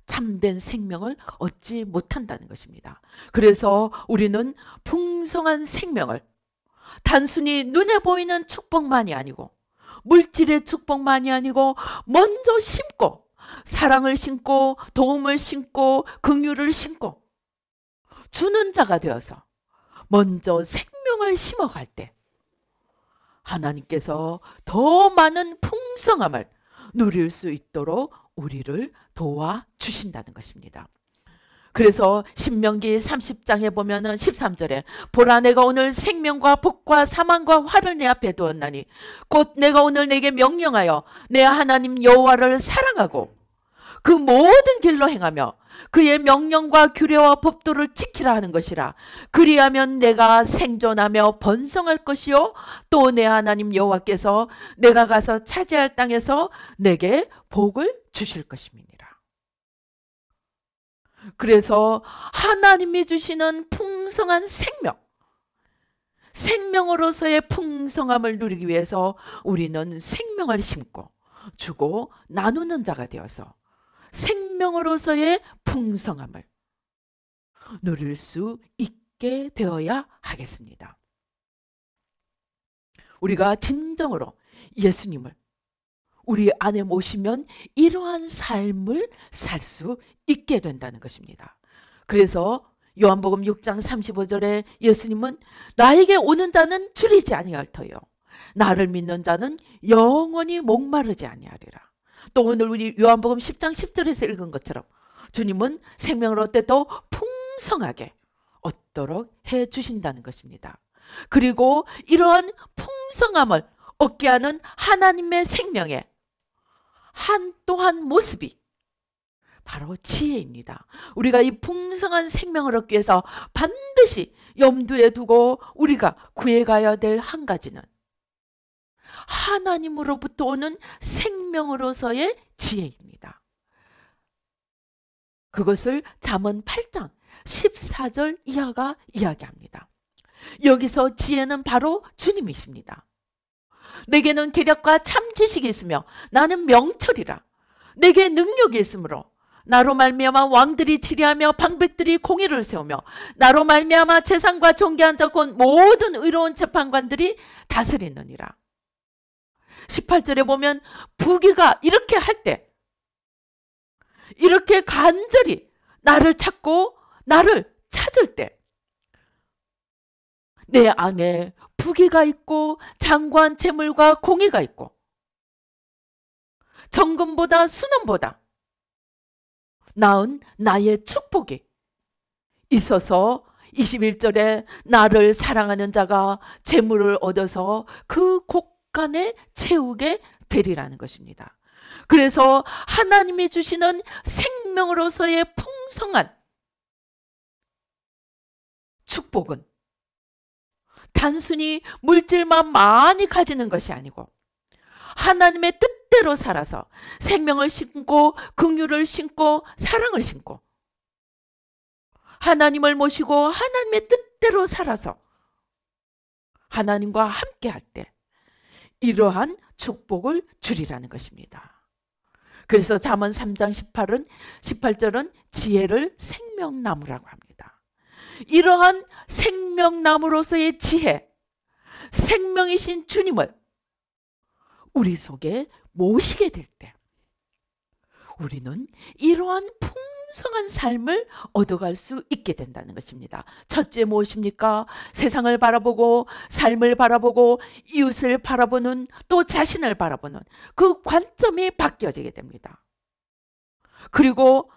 참된 생명을 얻지 못한다는 것입니다. 그래서 우리는 풍성한 생명을 단순히 눈에 보이는 축복만이 아니고 물질의 축복만이 아니고 먼저 심고 사랑을 심고 도움을 심고 긍휼을 심고 주는 자가 되어서 먼저 생명을 심어갈 때 하나님께서 더 많은 풍성함을 누릴 수 있도록 우리를 도와주신다는 것입니다. 그래서 신명기 30장에 보면은 13절에 보라 내가 오늘 생명과 복과 사망과 화를 내 앞에 두었나니 곧 내가 오늘 내게 명령하여 내 하나님 여호와를 사랑하고 그 모든 길로 행하며 그의 명령과 규례와 법도를 지키라 하는 것이라. 그리하면 내가 생존하며 번성할 것이요 또 내 하나님 여호와께서 내가 가서 차지할 땅에서 내게 복을 주실 것입니다. 그래서 하나님이 주시는 풍성한 생명으로서의 풍성함을 누리기 위해서 우리는 생명을 심고 주고 나누는 자가 되어서 생명으로서의 풍성함을 누릴 수 있게 되어야 하겠습니다. 우리가 진정으로 예수님을 우리 안에 모시면 이러한 삶을 살 수 있게 된다는 것입니다. 그래서 요한복음 6장 35절에 예수님은 나에게 오는 자는 줄이지 아니할 터요 나를 믿는 자는 영원히 목마르지 아니하리라. 또 오늘 우리 요한복음 10장 10절에서 읽은 것처럼 주님은 생명을 얻되 더 풍성하게 얻도록 해 주신다는 것입니다. 그리고 이러한 풍성함을 얻게 하는 하나님의 생명의 또한 모습이 바로 지혜입니다. 우리가 이 풍성한 생명을 얻기 위해서 반드시 염두에 두고 우리가 구해가야 될 한 가지는 하나님으로부터 오는 생명으로서의 지혜입니다. 그것을 잠언 8장 14절 이하가 이야기합니다. 여기서 지혜는 바로 주님이십니다. 내게는 계략과 참 지식이 있으며 나는 명철이라. 내게 능력이 있으므로 나로 말미암아 왕들이 치리하며 방백들이 공의를 세우며 나로 말미암아 재상과 존귀한 자 곧 모든 의로운 재판관들이 다스리느니라. 18절에 보면 부귀가 이렇게 할 때 이렇게 간절히 나를 찾고 나를 찾을 때 내 안에 부귀가 있고 장관 재물과 공의가 있고 정금보다 순원보다 나은 나의 축복이 있어서 21절에 나를 사랑하는 자가 재물을 얻어서 그 곳간에 채우게 되리라는 것입니다. 그래서 하나님이 주시는 생명으로서의 풍성한 축복은 단순히 물질만 많이 가지는 것이 아니고 하나님의 뜻대로 살아서 생명을 심고 긍휼을 심고 사랑을 심고 하나님을 모시고 하나님의 뜻대로 살아서 하나님과 함께 할 때 이러한 축복을 주리라는 것입니다. 그래서 잠언 3장 18절은 지혜를 생명나무라고 합니다. 이러한 생명나무로서의 지혜, 생명이신 주님을 우리 속에 모시게 될 때 우리는 이러한 풍성한 삶을 얻어갈 수 있게 된다는 것입니다. 첫째 무엇입니까? 세상을 바라보고 삶을 바라보고 이웃을 바라보는 또 자신을 바라보는 그 관점이 바뀌어지게 됩니다. 그리고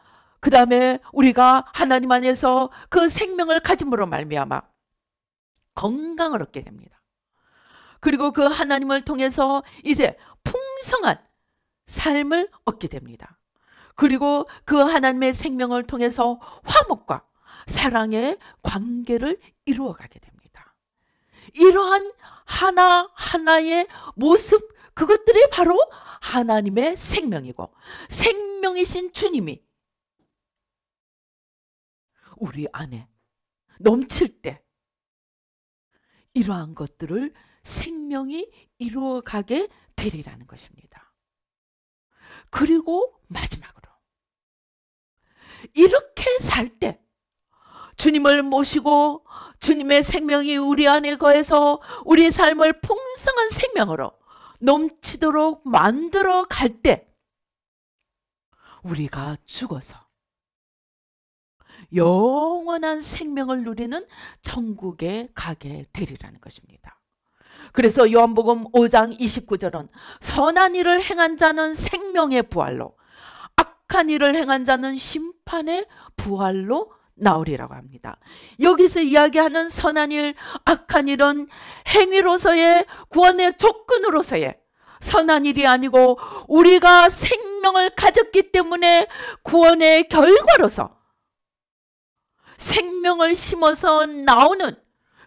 그 다음에 우리가 하나님 안에서 그 생명을 가짐으로 말미암아 건강을 얻게 됩니다. 그리고 그 하나님을 통해서 이제 풍성한 삶을 얻게 됩니다. 그리고 그 하나님의 생명을 통해서 화목과 사랑의 관계를 이루어가게 됩니다. 이러한 하나하나의 모습, 그것들이 바로 하나님의 생명이고 생명이신 주님이 우리 안에 넘칠 때 이러한 것들을 생명이 이루어가게 되리라는 것입니다. 그리고 마지막으로 이렇게 살 때 주님을 모시고 주님의 생명이 우리 안에 거해서 우리 삶을 풍성한 생명으로 넘치도록 만들어 갈 때 우리가 죽어서 영원한 생명을 누리는 천국에 가게 되리라는 것입니다. 그래서 요한복음 5장 29절은 선한 일을 행한 자는 생명의 부활로 악한 일을 행한 자는 심판의 부활로 나오리라고 합니다. 여기서 이야기하는 선한 일, 악한 일은 행위로서의 구원의 조건으로서의 선한 일이 아니고 우리가 생명을 가졌기 때문에 구원의 결과로서 생명을 심어서 나오는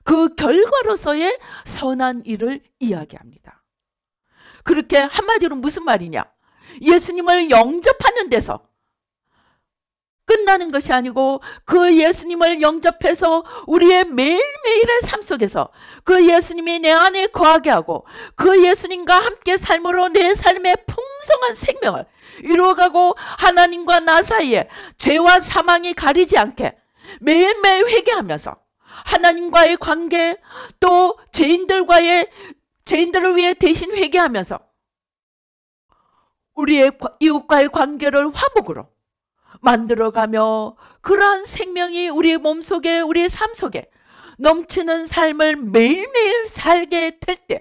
그 결과로서의 선한 일을 이야기합니다. 그렇게 한마디로 무슨 말이냐? 예수님을 영접하는 데서 끝나는 것이 아니고 그 예수님을 영접해서 우리의 매일매일의 삶 속에서 그 예수님이 내 안에 거하게 하고 그 예수님과 함께 삶으로 내 삶의 풍성한 생명을 이루어가고 하나님과 나 사이에 죄와 사망이 가리지 않게 매일매일 회개하면서 하나님과의 관계 또 죄인들을 위해 대신 회개하면서 우리의 이웃과의 관계를 화목으로 만들어가며 그러한 생명이 우리의 몸속에 우리의 삶 속에 넘치는 삶을 매일매일 살게 될 때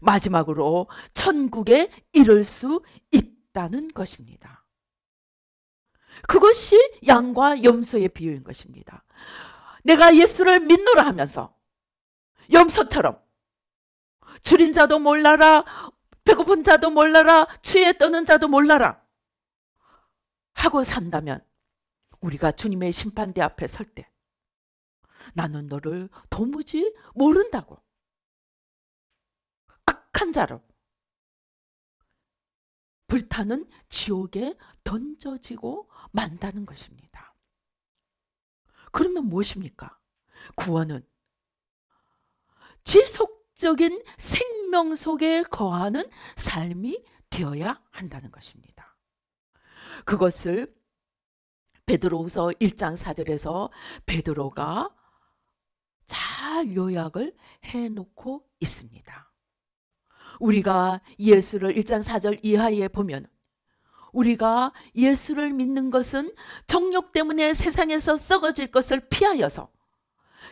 마지막으로 천국에 이를 수 있다는 것입니다. 그것이 양과 염소의 비유인 것입니다. 내가 예수를 믿노라 하면서 염소처럼 줄인 자도 몰라라, 배고픈 자도 몰라라, 추위에 떠는 자도 몰라라 하고 산다면 우리가 주님의 심판대 앞에 설 때 나는 너를 도무지 모른다고 악한 자로 불타는 지옥에 던져지고 만다는 것입니다. 그러면 무엇입니까? 구원은 지속적인 생명 속에 거하는 삶이 되어야 한다는 것입니다. 그것을 베드로후서 1장 4절에서 베드로가 잘 요약을 해놓고 있습니다. 우리가 예수를 1장 4절 이하에 보면 우리가 예수를 믿는 것은 정욕 때문에 세상에서 썩어질 것을 피하여서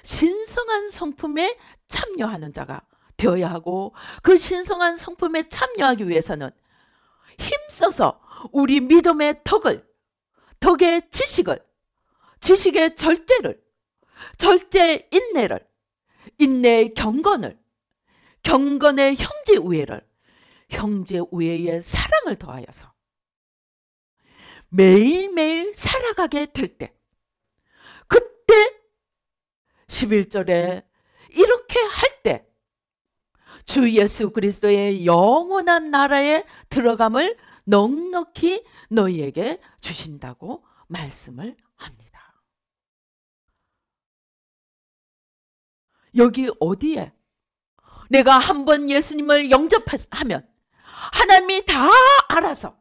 신성한 성품에 참여하는 자가 되어야 하고 그 신성한 성품에 참여하기 위해서는 힘써서 우리 믿음의 덕의 지식의 절제를, 절제 인내를, 인내의 경건을, 경건의 형제 우애를, 형제 우애의 사랑을 더하여서 매일매일 살아가게 될 때 그때 11절에 이렇게 할 때 주 예수 그리스도의 영원한 나라에 들어감을 넉넉히 너희에게 주신다고 말씀을 합니다. 여기 어디에 내가 한번 예수님을 영접하면 하나님이 다 알아서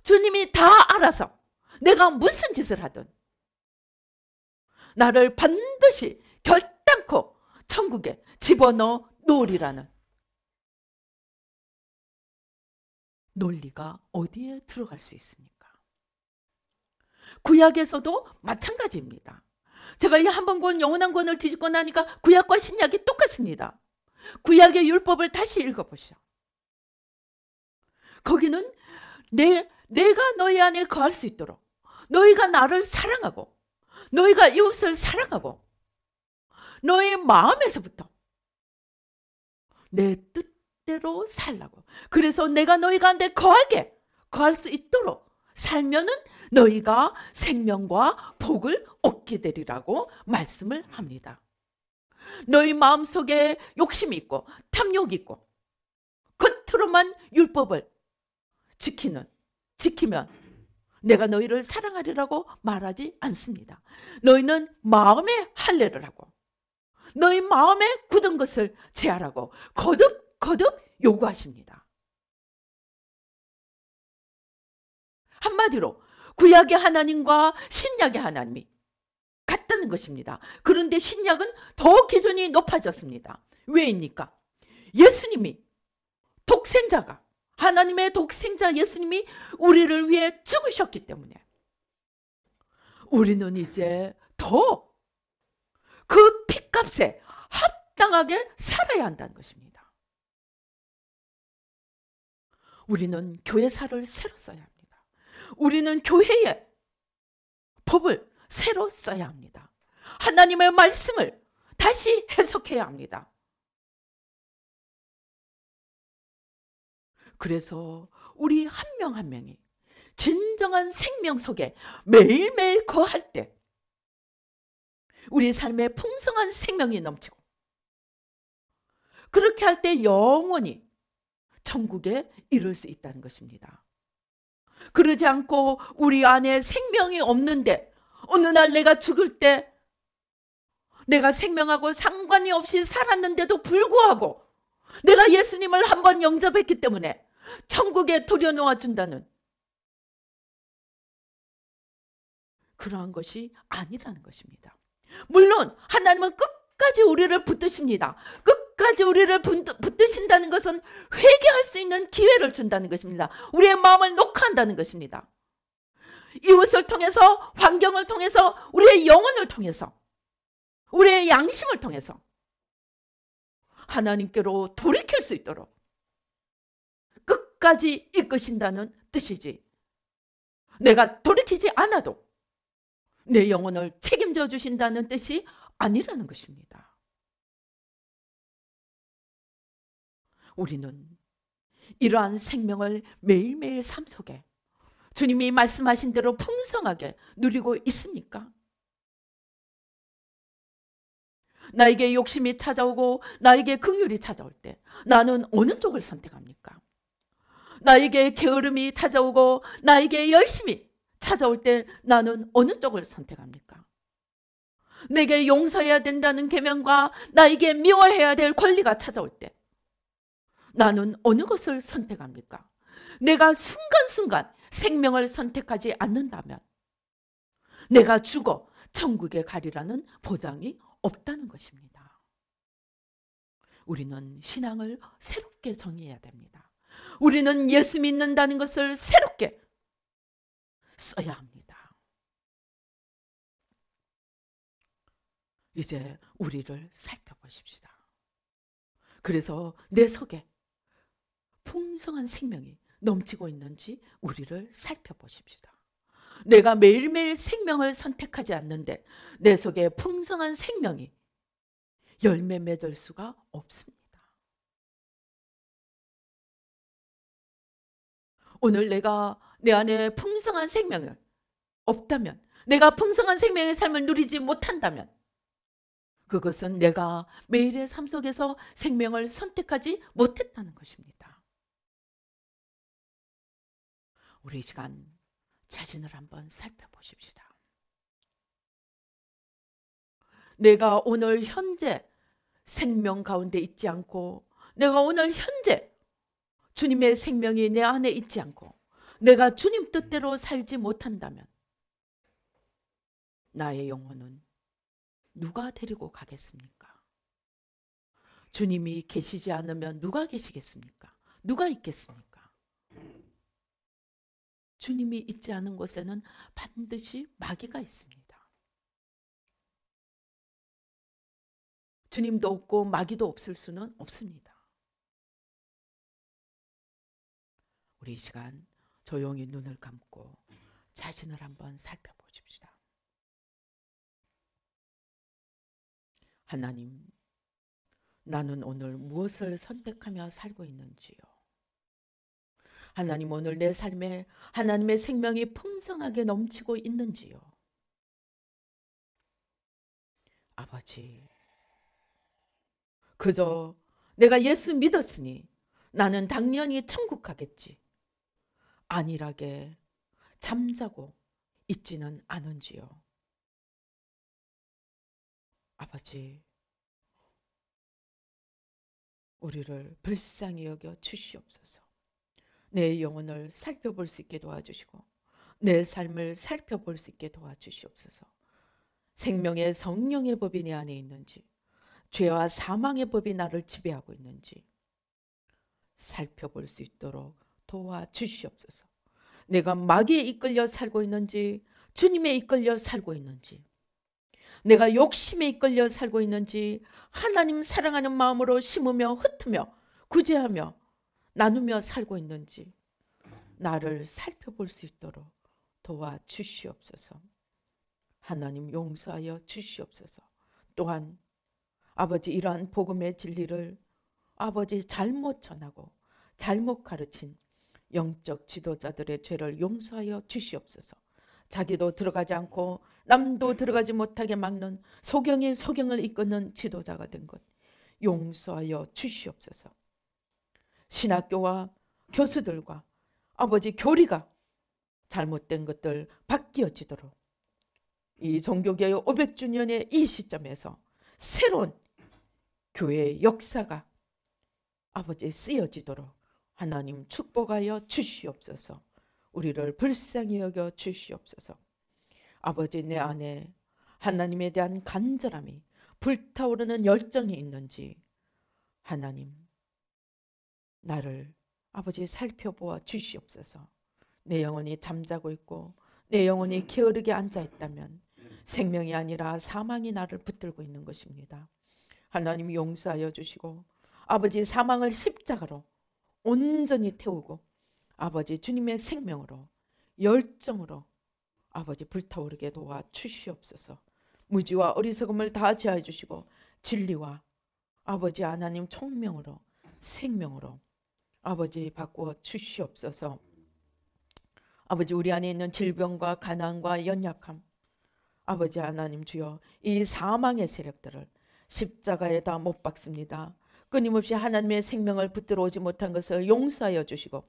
주님이 다 알아서 내가 무슨 짓을 하든 나를 반드시 결단코 천국에 집어넣어 놓으리라는 논리가 어디에 들어갈 수 있습니까? 구약에서도 마찬가지입니다. 제가 이 한 번 본 영원한 권을 뒤집고 나니까 구약과 신약이 똑같습니다. 구약의 율법을 다시 읽어보시오. 거기는 내가 너희 안에 거할 수 있도록 너희가 나를 사랑하고 너희가 이웃을 사랑하고 너희 마음에서부터 내 뜻대로 살라고. 그래서 내가 너희 가운데 거할 수 있도록 살면은 너희가 생명과 복을 얻게 되리라고 말씀을 합니다. 너희 마음속에 욕심이 있고 탐욕이 있고 겉으로만 율법을 지키면 내가 너희를 사랑하리라고 말하지 않습니다. 너희는 마음의 할례를 하고 너희 마음에 굳은 것을 제하라고 거듭 요구하십니다. 한마디로 구약의 하나님과 신약의 하나님이 같다는 것입니다. 그런데 신약은 더 기준이 높아졌습니다. 왜입니까? 예수님이 독생자가 하나님의 독생자 예수님이 우리를 위해 죽으셨기 때문에 우리는 이제 더 그 핏값에 합당하게 살아야 한다는 것입니다. 우리는 교회사를 새로 써야 합니다. 우리는 교회의 법을 새로 써야 합니다. 하나님의 말씀을 다시 해석해야 합니다. 그래서 우리 한 명 한 명이 진정한 생명 속에 매일매일 거할 때 우리 삶에 풍성한 생명이 넘치고, 그렇게 할 때 영원히 천국에 이룰 수 있다는 것입니다. 그러지 않고 우리 안에 생명이 없는데 어느 날 내가 죽을 때 내가 생명하고 상관이 없이 살았는데도 불구하고 내가 예수님을 한번 영접했기 때문에 천국에 들여놓아 준다는 그러한 것이 아니라는 것입니다. 물론 하나님은 끝까지 우리를 붙드십니다. 끝까지 우리를 붙드신다는 것은 회개할 수 있는 기회를 준다는 것입니다. 우리의 마음을 녹화한다는 것입니다. 이웃을 통해서, 환경을 통해서, 우리의 영혼을 통해서, 우리의 양심을 통해서 하나님께로 돌이킬 수 있도록 끝까지 이끄신다는 뜻이지, 내가 돌이키지 않아도 내 영혼을 책임져 주신다는 뜻이 아니라는 것입니다. 우리는 이러한 생명을 매일매일 삶 속에 주님이 말씀하신 대로 풍성하게 누리고 있습니까? 나에게 욕심이 찾아오고 나에게 긍휼이 찾아올 때 나는 어느 쪽을 선택합니까? 나에게 게으름이 찾아오고 나에게 열심히 찾아올 때 나는 어느 쪽을 선택합니까? 내게 용서해야 된다는 계명과 나에게 미워해야 될 권리가 찾아올 때 나는 어느 것을 선택합니까? 내가 순간순간 생명을 선택하지 않는다면 내가 죽어 천국에 가리라는 보장이 없다는 것입니다. 우리는 신앙을 새롭게 정의해야 됩니다. 우리는 예수 믿는다는 것을 새롭게 써야 합니다. 이제 우리를 살펴보십시다. 그래서 내 속에 풍성한 생명이 넘치고 있는지 우리를 살펴보십시다. 내가 매일매일 생명을 선택하지 않는데 내 속에 풍성한 생명이 열매 맺을 수가 없습니다. 오늘 내가 내 안에 풍성한 생명이 없다면, 내가 풍성한 생명의 삶을 누리지 못한다면 그것은 내가 매일의 삶 속에서 생명을 선택하지 못했다는 것입니다. 우리 이 시간 자신을 한번 살펴보십시다. 내가 오늘 현재 생명 가운데 있지 않고, 내가 오늘 현재 주님의 생명이 내 안에 있지 않고 내가 주님 뜻대로 살지 못한다면 나의 영혼은 누가 데리고 가겠습니까? 주님이 계시지 않으면 누가 계시겠습니까? 누가 있겠습니까? 주님이 있지 않은 곳에는 반드시 마귀가 있습니다. 주님도 없고 마귀도 없을 수는 없습니다. 우리 이 시간 조용히 눈을 감고 자신을 한번 살펴보십시다. 하나님, 나는 오늘 무엇을 선택하며 살고 있는지요? 하나님, 오늘 내 삶에 하나님의 생명이 풍성하게 넘치고 있는지요? 아버지, 그저 내가 예수 믿었으니 나는 당연히 천국 가겠지, 안일하게 잠자고 있지는 않은지요? 아버지, 우리를 불쌍히 여겨 주시옵소서. 내 영혼을 살펴볼 수 있게 도와주시고 내 삶을 살펴볼 수 있게 도와주시옵소서. 생명의 성령의 법이 내 안에 있는지, 죄와 사망의 법이 나를 지배하고 있는지 살펴볼 수 있도록 도와주시옵소서. 내가 마귀에 이끌려 살고 있는지 주님에 이끌려 살고 있는지, 내가 욕심에 이끌려 살고 있는지 하나님 사랑하는 마음으로 심으며 흩으며 구제하며 나누며 살고 있는지 나를 살펴볼 수 있도록 도와주시옵소서. 하나님 용서하여 주시옵소서. 또한 아버지 이러한 복음의 진리를 아버지 잘못 전하고 잘못 가르친 영적 지도자들의 죄를 용서하여 주시옵소서. 자기도 들어가지 않고 남도 들어가지 못하게 막는 소경이 소경을 이끄는 지도자가 된 것 용서하여 주시옵소서. 신학교와 교수들과 아버지 교리가 잘못된 것들 바뀌어지도록 이 종교개혁 500주년의 이 시점에서 새로운 교회의 역사가 아버지 쓰여지도록 하나님 축복하여 주시옵소서. 우리를 불쌍히 여겨 주시옵소서. 아버지 내 안에 하나님에 대한 간절함이 불타오르는 열정이 있는지 하나님 나를 아버지 살펴보아 주시옵소서. 내 영혼이 잠자고 있고 내 영혼이 게으르게 앉아있다면 생명이 아니라 사망이 나를 붙들고 있는 것입니다. 하나님 용서하여 주시고 아버지 사망을 십자가로 온전히 태우고 아버지 주님의 생명으로 열정으로 아버지 불타오르게 도와 주시옵소서. 무지와 어리석음을 다 제하여 주시고 진리와 아버지 하나님 총명으로 생명으로 아버지 바꾸어 주시옵소서. 아버지 우리 안에 있는 질병과 가난과 연약함 아버지 하나님 주여 이 사망의 세력들을 십자가에다 못 박습니다. 끊임없이 하나님의 생명을 붙들어 오지 못한 것을 용서하여 주시고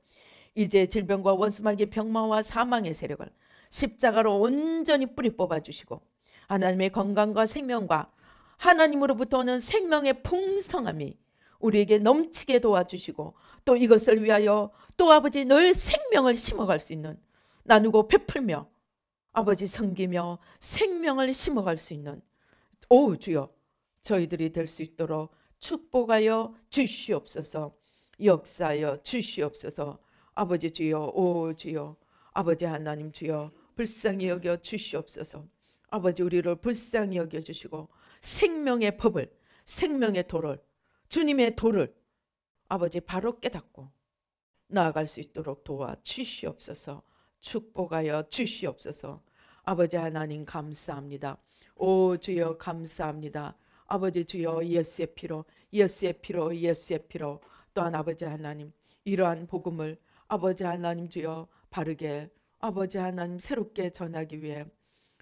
이제 질병과 원수마귀의 병마와 사망의 세력을 십자가로 온전히 뿌리 뽑아 주시고 하나님의 건강과 생명과 하나님으로부터 오는 생명의 풍성함이 우리에게 넘치게 도와주시고 또 이것을 위하여 또 아버지 늘 생명을 심어갈 수 있는 나누고 베풀며 아버지 섬기며 생명을 심어갈 수 있는 오 주여 저희들이 될 수 있도록 축복하여 주시옵소서. 역사하여 주시옵소서. 아버지 주여 오 주여 아버지 하나님 주여 불쌍히 여겨 주시옵소서. 아버지 우리를 불쌍히 여겨 주시고 생명의 법을 생명의 도를 주님의 도를 아버지 바로 깨닫고 나아갈 수 있도록 도와 주시옵소서. 축복하여 주시옵소서. 아버지 하나님 감사합니다. 오 주여 감사합니다. 아버지 주여 예수의 피로 예수의 피로 예수의 피로 또한 아버지 하나님 이러한 복음을 아버지 하나님 주여 바르게 아버지 하나님 새롭게 전하기 위해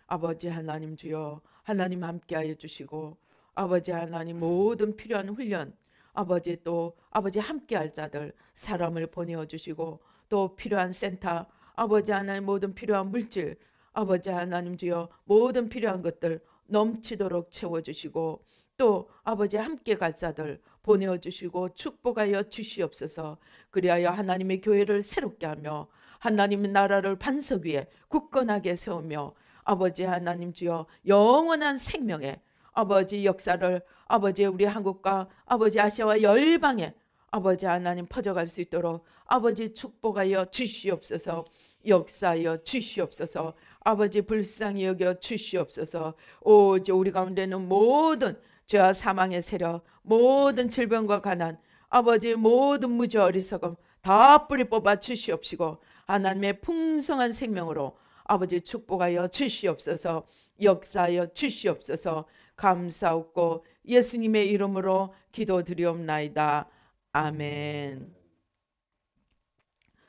아버지 하나님 주여 하나님 함께하여 주시고 아버지 하나님 모든 필요한 훈련 아버지 또 아버지 함께할 자들 사람을 보내어 주시고 또 필요한 센터 아버지 하나님 모든 필요한 물질 아버지 하나님 주여 모든 필요한 것들 넘치도록 채워주시고 또 아버지 함께 갈 자들 보내어 주시고 축복하여 주시옵소서. 그리하여 하나님의 교회를 새롭게 하며 하나님의 나라를 반석 위에 굳건하게 세우며 아버지 하나님 주여 영원한 생명의 아버지 역사를 아버지 우리 한국과 아버지 아시아와 열방에 아버지 하나님 퍼져갈 수 있도록 아버지 축복하여 주시옵소서. 역사하여 주시옵소서. 아버지 불쌍히 여겨 주시옵소서. 오직 우리 가운데는 모든 죄와 사망의 세력 모든 질병과 가난 아버지 모든 무지 어리석음 다 뿌리 뽑아 주시옵시고 하나님의 풍성한 생명으로 아버지 축복하여 주시옵소서. 역사하여 주시옵소서. 감사하고 예수님의 이름으로 기도드리옵나이다. 아멘.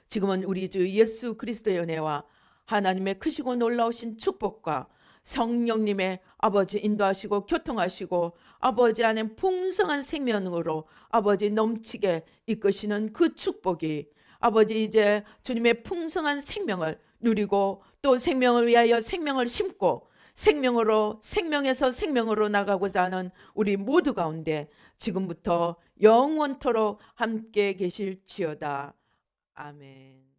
지금은 우리 주 예수 그리스도의 은혜와 하나님의 크시고 놀라우신 축복과 성령님의 아버지 인도하시고 교통하시고 아버지 안에 풍성한 생명으로 아버지 넘치게 이끄시는 그 축복이 아버지 이제 주님의 풍성한 생명을 누리고 또 생명을 위하여 생명을 심고 생명으로 생명에서 생명으로 나가고자 하는 우리 모두 가운데 지금부터 영원토록 함께 계실지어다. 아멘.